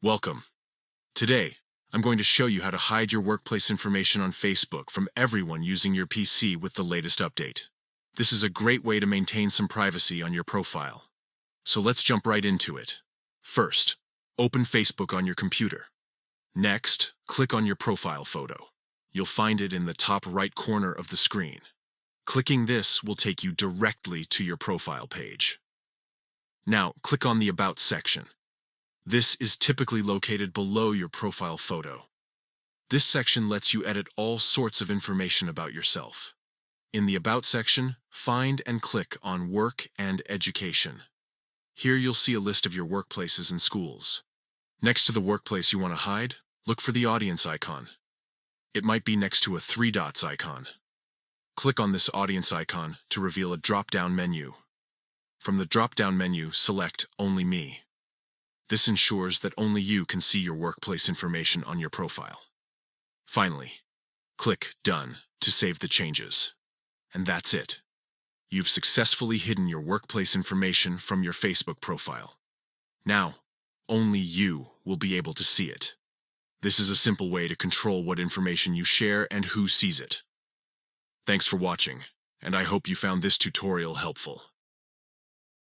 Welcome. Today, I'm going to show you how to hide your workplace information on Facebook from everyone using your PC with the latest update. This is a great way to maintain some privacy on your profile. So let's jump right into it. First, open Facebook on your computer. Next, click on your profile photo. You'll find it in the top right corner of the screen. Clicking this will take you directly to your profile page. Now, click on the About section. This is typically located below your profile photo. This section lets you edit all sorts of information about yourself. In the About section, find and click on Work and Education. Here you'll see a list of your workplaces and schools. Next to the workplace you want to hide, look for the audience icon. It might be next to a three dots icon. Click on this audience icon to reveal a drop-down menu. From the drop-down menu, select Only Me. This ensures that only you can see your workplace information on your profile. Finally, click Done to save the changes. And that's it. You've successfully hidden your workplace information from your Facebook profile. Now, only you will be able to see it. This is a simple way to control what information you share and who sees it. Thanks for watching, and I hope you found this tutorial helpful.